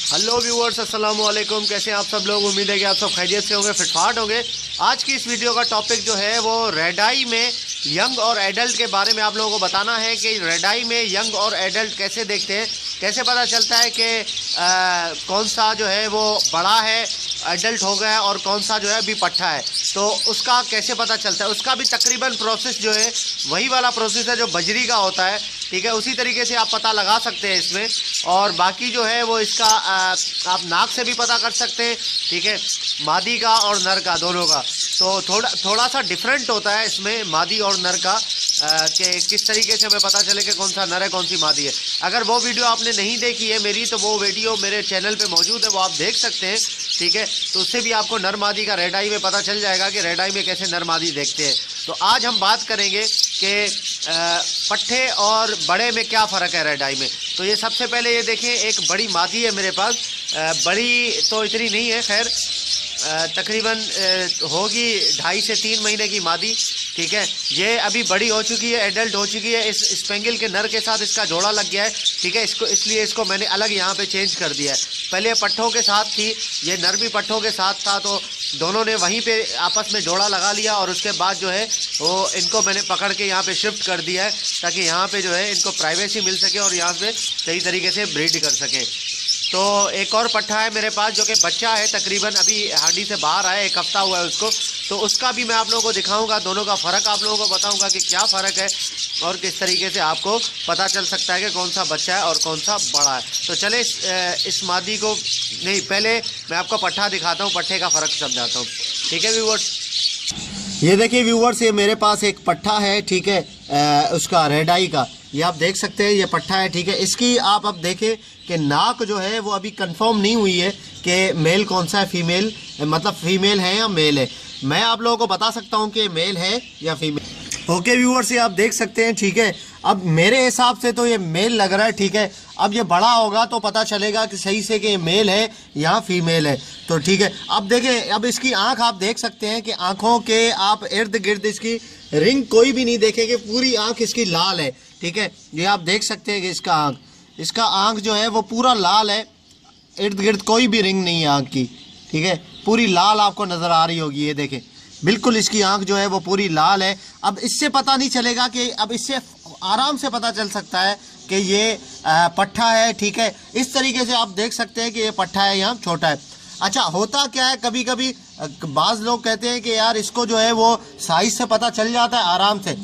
Hello viewers, अस्सलाम वालेकुम। कैसे हैं आप सब लोग? उम्मीद है कि आप सब खैरियत से होंगे, फिटफाट होंगे। आज की इस वीडियो का टॉपिक जो है वो रेड आई में यंग और एडल्ट के बारे में आप लोगों को बताना है कि रेड आई में यंग और एडल्ट कैसे देखते हैं, कैसे पता चलता है कि कौन सा जो है वो बड़ा है, एडल्ट हो गया है, और कौन सा जो है अभी पट्ठा है। तो उसका कैसे पता चलता है? उसका भी तकरीबन प्रोसेस जो है वही वाला प्रोसेस है जो बजरी का होता है, ठीक है। उसी तरीके से आप पता लगा सकते हैं इसमें। और बाकी जो है वो इसका आप नाक से भी पता कर सकते हैं, ठीक है, मादी का और नर का, दोनों का। तो थोड़ा सा डिफरेंट होता है इसमें मादी और नर का, कि किस तरीके से हमें पता चले कि कौन सा नर है, कौन सी मादी है। अगर वो वीडियो आपने नहीं देखी है मेरी, तो वो वीडियो मेरे चैनल पे मौजूद है, वो आप देख सकते हैं, ठीक है। तो उससे भी आपको नर मादी का रेड आई में पता चल जाएगा कि रेड आई में कैसे नर मादी देखते हैं। तो आज हम बात करेंगे कि पट्ठे और बड़े में क्या फ़र्क है रेड आई में। तो ये सबसे पहले ये देखें, एक बड़ी मादी है मेरे पास। बड़ी तो इतनी नहीं है, खैर तकरीबन होगी 2.5 से 3 महीने की मादी, ठीक है। ये अभी बड़ी हो चुकी है, एडल्ट हो चुकी है। इस स्पेंगल के नर के साथ इसका जोड़ा लग गया है, ठीक है। इसलिए इसको मैंने अलग यहाँ पे चेंज कर दिया है। पहले पट्ठों के साथ थी, ये नर भी पट्ठों के साथ था, तो दोनों ने वहीं पे आपस में जोड़ा लगा लिया, और उसके बाद जो है वो इनको मैंने पकड़ के यहाँ पे शिफ्ट कर दिया है, ताकि यहाँ पे जो है इनको प्राइवेसी मिल सके और यहाँ पे सही तरीके से ब्रीड कर सकें। तो एक और पट्ठा है मेरे पास जो कि बच्चा है, तकरीबन अभी हांडी से बाहर आया, 1 हफ्ता हुआ है उसको। तो उसका भी मैं आप लोगों को दिखाऊंगा, दोनों का फ़र्क आप लोगों को बताऊंगा कि क्या फ़र्क है और किस तरीके से आपको पता चल सकता है कि कौन सा बच्चा है और कौन सा बड़ा है। तो चले इस मादी को, नहीं पहले मैं आपको पट्ठा दिखाता हूँ, पट्ठे का फ़र्क समझाता हूँ, ठीक है व्यूअर्स। ये देखिए व्यूअर्स, ये मेरे पास एक पट्ठा है, ठीक है, उसका रेड आई का। ये आप देख सकते हैं, ये पट्ठा है, ठीक है। इसकी आप अब देखें कि नाक जो है वो अभी कंफर्म नहीं हुई है कि मेल कौन सा है, फीमेल, मतलब फीमेल है या मेल है। मैं आप लोगों को बता सकता हूं कि मेल है या फीमेल। ओके व्यूअर्स, ये आप देख सकते हैं, ठीक है। अब मेरे हिसाब से तो ये मेल लग रहा है, ठीक है। अब ये बड़ा होगा तो पता चलेगा कि सही से कि ये मेल है या फीमेल है, तो ठीक है। अब देखें, अब इसकी आंख आप देख सकते हैं कि आंखों के आप इर्द गिर्द इसकी रिंग कोई भी नहीं देखेंगे, पूरी आंख इसकी लाल है, ठीक है। ये आप देख सकते हैं कि इसका आंख जो है वो पूरा लाल है, इर्द गिर्द कोई भी रिंग नहीं है आंख की, ठीक है। पूरी लाल आपको नज़र आ रही होगी, ये देखें, बिल्कुल इसकी आंख जो है वो पूरी लाल है। अब इससे पता नहीं चलेगा कि, अब इससे आराम से पता चल सकता है कि ये पट्ठा है, ठीक है। इस तरीके से आप देख सकते हैं कि ये पट्ठा है या छोटा है। अच्छा, होता क्या है, कभी कभी बाज़ लोग कहते हैं कि यार इसको जो है वो साइज़ से पता चल जाता है आराम से।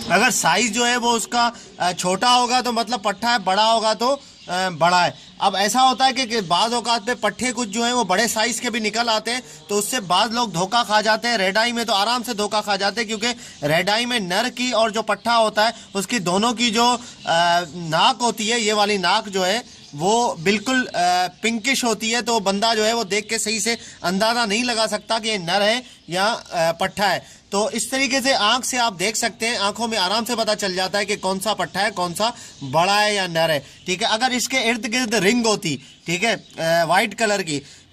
अगर साइज़ जो है वो उसका छोटा होगा तो मतलब पट्ठा है, बड़ा होगा तो बड़ा है। अब ऐसा होता है कि बाज़ औकात पे पट्ठे कुछ जो हैं वो बड़े साइज़ के भी निकल आते हैं, तो उससे बाज़ लोग धोखा खा जाते हैं। रेड आई में तो आराम से धोखा खा जाते हैं, क्योंकि रेड आई में नर की और जो पट्ठा होता है उसकी दोनों की जो नाक होती है, ये वाली नाक जो है वो बिल्कुल पिंकिश होती है। तो बंदा जो है वो देख के सही से अंदाज़ा नहीं लगा सकता कि ये नर है या पट्ठा है। तो इस तरीके से आंख से आप देख सकते हैं, आंखों में आराम से पता चल जाता है कि कौन सा पट्ठा है, कौन सा बड़ा है या नर है, ठीक है। अगर इसके इर्द गिर्द रिंग होती, ठीक है,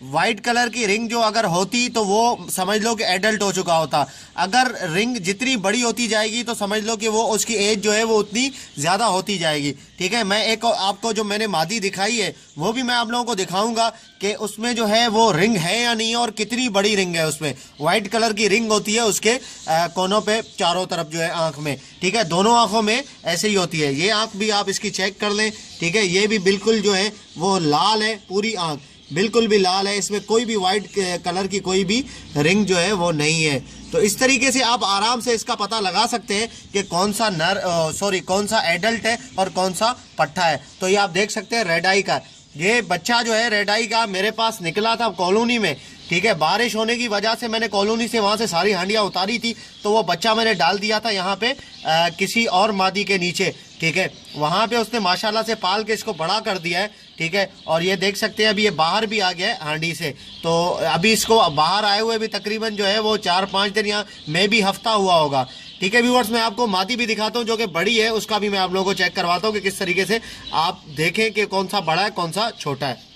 वाइट कलर की रिंग जो अगर होती तो वो समझ लो कि एडल्ट हो चुका होता। अगर रिंग जितनी बड़ी होती जाएगी तो समझ लो कि वो उसकी एज जो है वो उतनी ज़्यादा होती जाएगी, ठीक है। मैं एक आपको जो मैंने मादी दिखाई है वो भी मैं आप लोगों को दिखाऊंगा कि उसमें जो है वो रिंग है या नहीं, और कितनी बड़ी रिंग है उसमें। वाइट कलर की रिंग होती है उसके कोनों पे, चारों तरफ जो है आंख में, ठीक है। दोनों आंखों में ऐसे ही होती है। ये आंख भी आप इसकी चेक कर लें, ठीक है। ये भी बिल्कुल जो है वो लाल है, पूरी आंख बिल्कुल भी लाल है, इसमें कोई भी वाइट कलर की कोई भी रिंग जो है वो नहीं है। तो इस तरीके से आप आराम से इसका पता लगा सकते हैं कि कौन सा एडल्ट है और कौन सा पट्ठा है। तो ये आप देख सकते हैं रेड आई का ये बच्चा जो है रेड आई का मेरे पास निकला था कॉलोनी में, ठीक है। बारिश होने की वजह से मैंने कॉलोनी से वहाँ से सारी हांडियाँ उतारी थी, तो वो बच्चा मैंने डाल दिया था यहाँ पे किसी और मादी के नीचे, ठीक है। वहाँ पे उसने माशाल्लाह से पाल के इसको बड़ा कर दिया है, ठीक है। और ये देख सकते हैं अभी ये बाहर भी आ गया है हांडी से। तो अभी इसको बाहर आए हुए भी तकरीबन जो है वो 4-5 दिन या मे भी हफ्ता हुआ होगा, ठीक है व्यूअर्स। मैं आपको मादी भी दिखाता हूँ जो कि बड़ी है, उसका भी मैं आप लोगों को चेक करवाता हूँ कि किस तरीके से आप देखें कि कौन सा बड़ा है कौन सा छोटा है।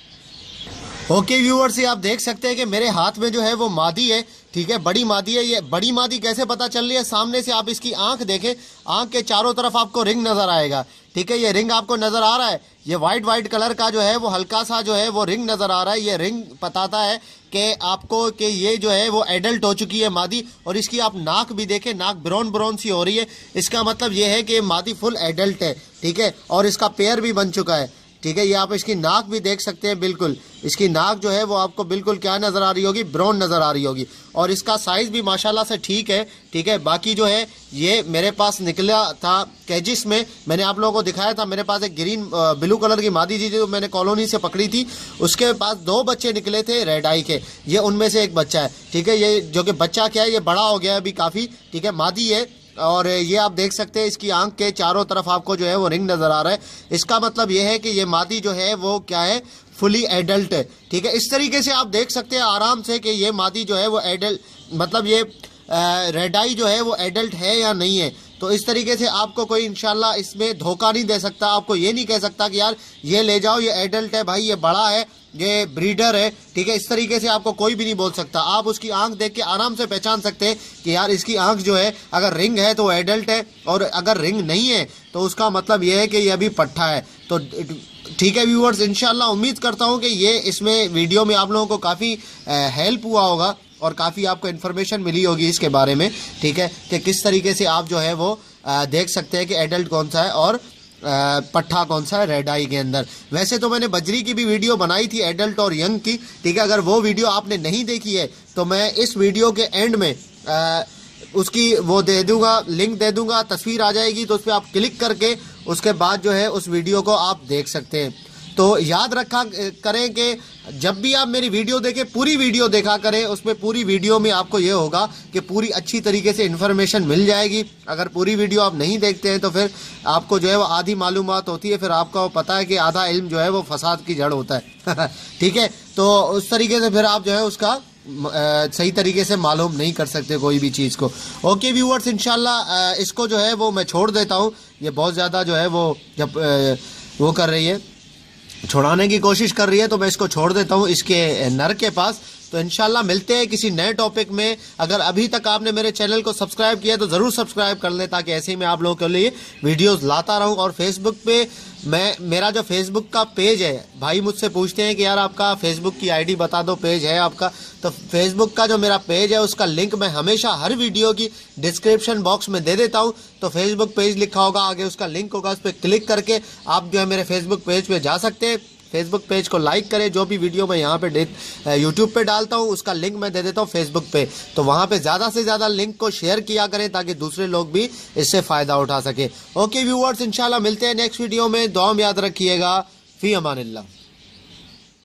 ओके व्यूअर्स, ये आप देख सकते हैं कि मेरे हाथ में जो है वो मादी है, ठीक है, बड़ी मादी है। ये बड़ी मादी कैसे पता चल रही है? सामने से आप इसकी आंख देखें, आंख के चारों तरफ आपको रिंग नजर आएगा। ठीक है, ये रिंग आपको नजर आ रहा है, ये व्हाइट कलर का जो है वो हल्का सा जो है वो रिंग नजर आ रहा है। ये रिंग बताता है कि आपको कि ये जो है वो एडल्ट हो चुकी है मादी। और इसकी आप नाक भी देखें, नाक ब्राउन सी हो रही है। इसका मतलब ये है कि मादी फुल एडल्ट है। ठीक है, और इसका पेयर भी बन चुका है। ठीक है, ये आप इसकी नाक भी देख सकते हैं। बिल्कुल इसकी नाक जो है वो आपको बिल्कुल क्या नजर आ रही होगी, ब्राउन नजर आ रही होगी। और इसका साइज भी माशाल्लाह से ठीक है। ठीक है, बाकी जो है ये मेरे पास निकला था कैजिस में, मैंने आप लोगों को दिखाया था। मेरे पास एक ग्रीन ब्लू कलर की मादी थी जो मैंने कॉलोनी से पकड़ी थी, उसके पास 2 बच्चे निकले थे रेड आई के। ये उनमें से एक बच्चा है। ठीक है, ये जो कि बच्चा क्या है, ये बड़ा हो गया है अभी काफी। ठीक है, मादी है। और ये आप देख सकते हैं इसकी आंख के चारों तरफ आपको जो है वो रिंग नजर आ रहा है। इसका मतलब ये है कि ये मादी जो है वो क्या है, फुली एडल्ट है। ठीक है, इस तरीके से आप देख सकते हैं आराम से कि ये मादी जो है वो एडल्ट, मतलब ये रेड आई जो है वो एडल्ट है या नहीं है। तो इस तरीके से आपको कोई इंशाल्लाह इसमें धोखा नहीं दे सकता। आपको ये नहीं कह सकता कि यार ये ले जाओ, ये एडल्ट है भाई, ये बड़ा है, ये ब्रीडर है। ठीक है, इस तरीके से आपको कोई भी नहीं बोल सकता। आप उसकी आंख देख के आराम से पहचान सकते हैं कि यार इसकी आंख जो है अगर रिंग है तो वो एडल्ट है, और अगर रिंग नहीं है तो उसका मतलब ये है कि ये अभी पट्ठा है। तो ठीक है व्यूअर्स, इंशाल्लाह उम्मीद करता हूँ कि ये इसमें वीडियो में आप लोगों को काफ़ी हेल्प हुआ होगा और काफ़ी आपको इन्फॉर्मेशन मिली होगी इसके बारे में। ठीक है, कि किस तरीके से आप जो है वो देख सकते हैं कि एडल्ट कौन सा है और पट्ठा कौन सा है रेड आई के अंदर। वैसे तो मैंने बजरी की भी वीडियो बनाई थी एडल्ट और यंग की। ठीक है, अगर वो वीडियो आपने नहीं देखी है तो मैं इस वीडियो के एंड में उसकी वो दे दूंगा, लिंक दे दूंगा, तस्वीर आ जाएगी, तो उस पर आप क्लिक करके उसके बाद जो है उस वीडियो को आप देख सकते हैं। तो याद रखा करें कि जब भी आप मेरी वीडियो देखें, पूरी वीडियो देखा करें। उसमें पूरी वीडियो में आपको ये होगा कि पूरी अच्छी तरीके से इन्फॉर्मेशन मिल जाएगी। अगर पूरी वीडियो आप नहीं देखते हैं तो फिर आपको जो है वो आधी मालूमात होती है, फिर आपको पता है कि आधा इल्म जो है वो फसाद की जड़ होता है। ठीक है, तो उस तरीके से फिर आप जो है उसका सही तरीके से मालूम नहीं कर सकते कोई भी चीज़ को। ओके व्यूअर्स, इंशाल्लाह इसको जो है वो मैं छोड़ देता हूँ। ये बहुत ज़्यादा जो है वो जब वो कर रही है, छुड़ाने की कोशिश कर रही है, तो मैं इसको छोड़ देता हूँ इसके नर के पास। तो इंशाल्लाह मिलते हैं किसी नए टॉपिक में। अगर अभी तक आपने मेरे चैनल को सब्सक्राइब किया तो ज़रूर सब्सक्राइब कर लें, ताकि ऐसे ही मैं आप लोगों के लिए वीडियोस लाता रहूं। और फेसबुक पे मेरा जो फेसबुक का पेज है, भाई मुझसे पूछते हैं कि यार आपका फेसबुक की आईडी बता दो, पेज है आपका। तो फेसबुक का जो मेरा पेज है उसका लिंक मैं हमेशा हर वीडियो की डिस्क्रिप्शन बॉक्स में दे देता हूं। तो फेसबुक पेज लिखा होगा, आगे उसका लिंक होगा, उस पर क्लिक करके आप जो है मेरे फेसबुक पेज पे जा सकते हैं। फेसबुक पेज को लाइक करें। जो भी वीडियो मैं यहाँ पे यूट्यूब पे डालता हूँ उसका लिंक मैं दे देता हूँ फेसबुक पे। तो वहाँ पे ज़्यादा से ज़्यादा लिंक को शेयर किया करें ताकि दूसरे लोग भी इससे फ़ायदा उठा सके। ओके व्यूअर्स, इंशाल्लाह मिलते हैं नेक्स्ट वीडियो में। दुआ में याद रखिएगा। फी अमानिल्लाह।